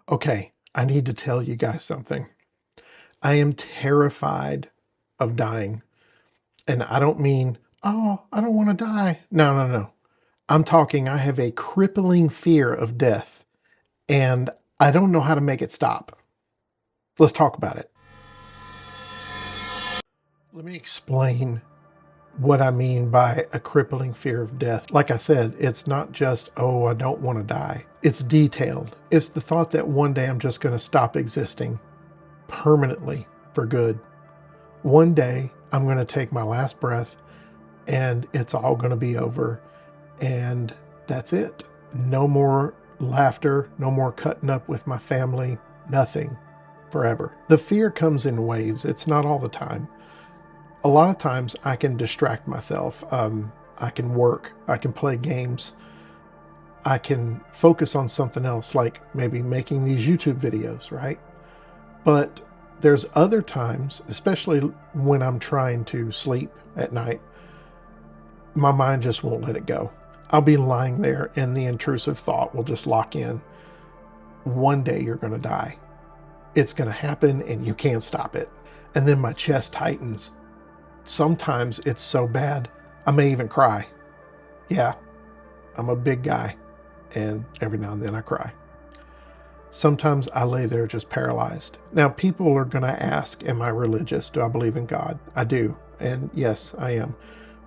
Okay, I need to tell you guys something. I am terrified of dying. And I don't mean, oh, I don't want to die. No, no, no. I'm talking, I have a crippling fear of death and I don't know how to make it stop. Let's talk about it. Let me explain what I mean by a crippling fear of death. Like I said, it's not just, oh, I don't want to die. It's detailed. It's the thought that one day I'm just going to stop existing permanently for good. One day I'm going to take my last breath and it's all going to be over. And that's it. No more laughter, no more cutting up with my family, nothing, forever. The fear comes in waves. It's not all the time. A lot of times I can distract myself. I can work, I can play games, I can focus on something else, like maybe making these YouTube videos, right? But there's other times, especially when I'm trying to sleep at night, my mind just won't let it go. I'll be lying there and the intrusive thought will just lock in. One day you're going to die. It's going to happen and you can't stop it. And then my chest tightens. Sometimes it's so bad, I may even cry. Yeah, I'm a big guy and every now and then I cry. Sometimes I lay there just paralyzed. Now, people are going to ask, am I religious? Do I believe in God? I do. And yes, I am.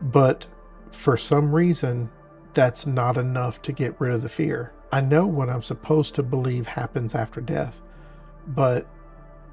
But for some reason, that's not enough to get rid of the fear. I know what I'm supposed to believe happens after death, but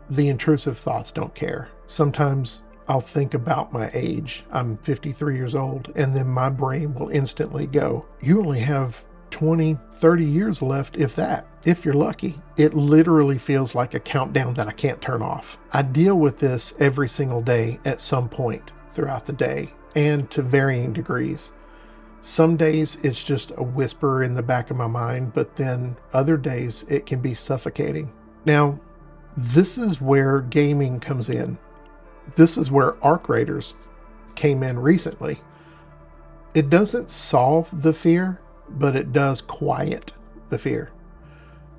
the intrusive thoughts don't care. Sometimes I'll think about my age. I'm 53 years old, and then my brain will instantly go, you only have 20, 30 years left, if that, if you're lucky. It literally feels like a countdown that I can't turn off. I deal with this every single day at some point throughout the day and to varying degrees. Some days it's just a whisper in the back of my mind, but then other days it can be suffocating. Now, this is where gaming comes in. This is where Arc Raiders came in recently. It doesn't solve the fear, but it does quiet the fear.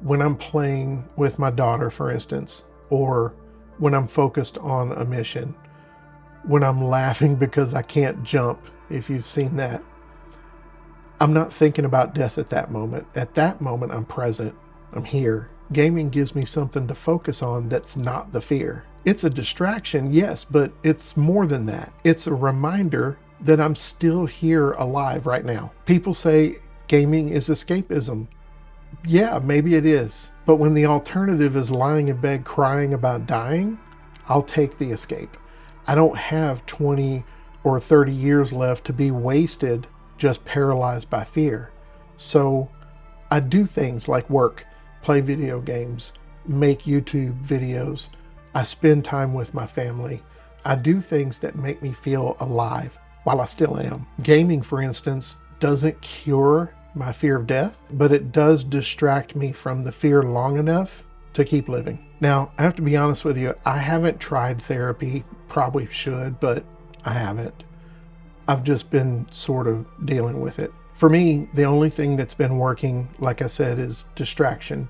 When I'm playing with my daughter, for instance, or when I'm focused on a mission, when I'm laughing because I can't jump, if you've seen that, I'm not thinking about death at that moment. At that moment, I'm present. I'm here. Gaming gives me something to focus on that's not the fear. It's a distraction, yes, but it's more than that. It's a reminder that I'm still here alive right now. People say gaming is escapism. Yeah, maybe it is. But when the alternative is lying in bed crying about dying, I'll take the escape. I don't have 20 or 30 years left to be wasted just paralyzed by fear. So I do things like work, play video games, make YouTube videos. I spend time with my family. I do things that make me feel alive while I still am. Gaming, for instance, doesn't cure my fear of death, but it does distract me from the fear long enough to keep living. Now, I have to be honest with you, I haven't tried therapy, probably should, but I haven't. I've just been sort of dealing with it. For me, the only thing that's been working, like I said, is distraction.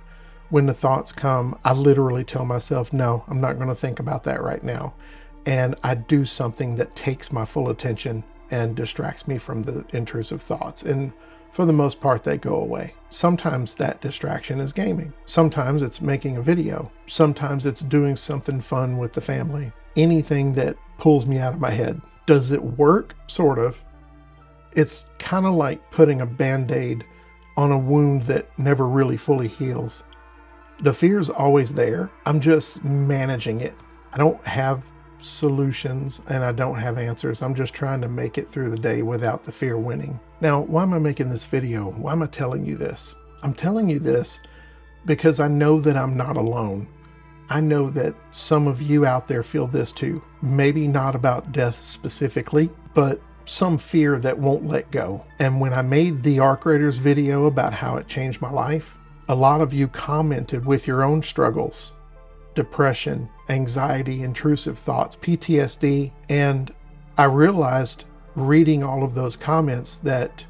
When the thoughts come, I literally tell myself, no, I'm not going to think about that right now. And I do something that takes my full attention and distracts me from the intrusive thoughts. And for the most part, they go away. Sometimes that distraction is gaming. Sometimes it's making a video. Sometimes it's doing something fun with the family. Anything that pulls me out of my head. Does it work? Sort of. It's kind of like putting a Band-Aid on a wound that never really fully heals. The fear is always there. I'm just managing it. I don't have solutions and I don't have answers. I'm just trying to make it through the day without the fear winning. Now, why am I making this video? Why am I telling you this? I'm telling you this because I know that I'm not alone. I know that some of you out there feel this too. Maybe not about death specifically, but some fear that won't let go. And when I made the Arc Raiders video about how it changed my life, a lot of you commented with your own struggles, depression, anxiety, intrusive thoughts, PTSD, and I realized reading all of those comments that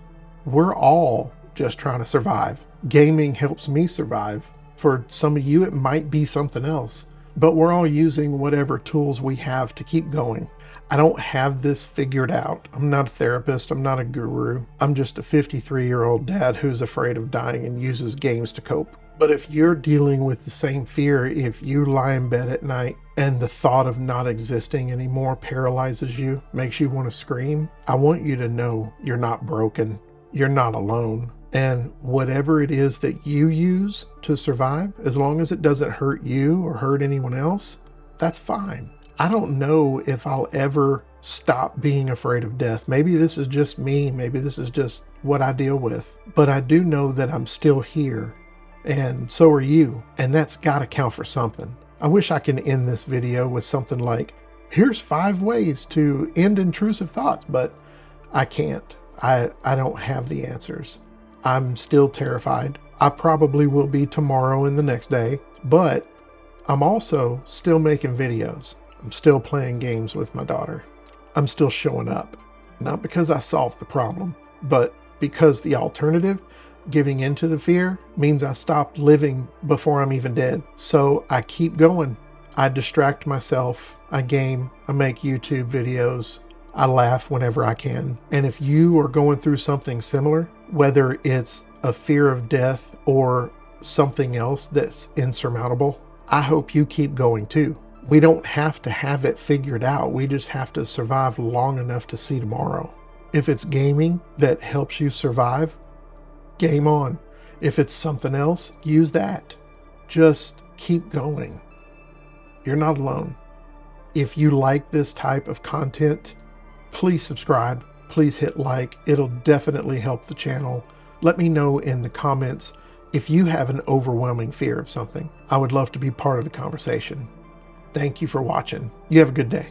we're all just trying to survive. Gaming helps me survive. For some of you, it might be something else. But we're all using whatever tools we have to keep going. I don't have this figured out. I'm not a therapist. I'm not a guru. I'm just a 53-year-old dad who's afraid of dying and uses games to cope. But if you're dealing with the same fear, if you lie in bed at night and the thought of not existing anymore paralyzes you, makes you want to scream, I want you to know you're not broken. You're not alone. And whatever it is that you use to survive, as long as it doesn't hurt you or hurt anyone else, that's fine. I don't know if I'll ever stop being afraid of death. Maybe this is just me. Maybe this is just what I deal with. But I do know that I'm still here, and so are you. And that's got to count for something. I wish I could end this video with something like, here's 5 ways to end intrusive thoughts, but I can't. I don't have the answers. I'm still terrified. I probably will be tomorrow and the next day, but I'm also still making videos. I'm still playing games with my daughter. I'm still showing up, not because I solved the problem, but because the alternative, giving into the fear, means I stop living before I'm even dead. So I keep going. I distract myself. I game. I make YouTube videos. I laugh whenever I can. And if you are going through something similar, whether it's a fear of death or something else that's insurmountable, I hope you keep going too. We don't have to have it figured out. We just have to survive long enough to see tomorrow. If it's gaming that helps you survive, game on. If it's something else, use that. Just keep going. You're not alone. If you like this type of content, please subscribe. Please hit like. It'll definitely help the channel. Let me know in the comments if you have an overwhelming fear of something. I would love to be part of the conversation. Thank you for watching. You have a good day.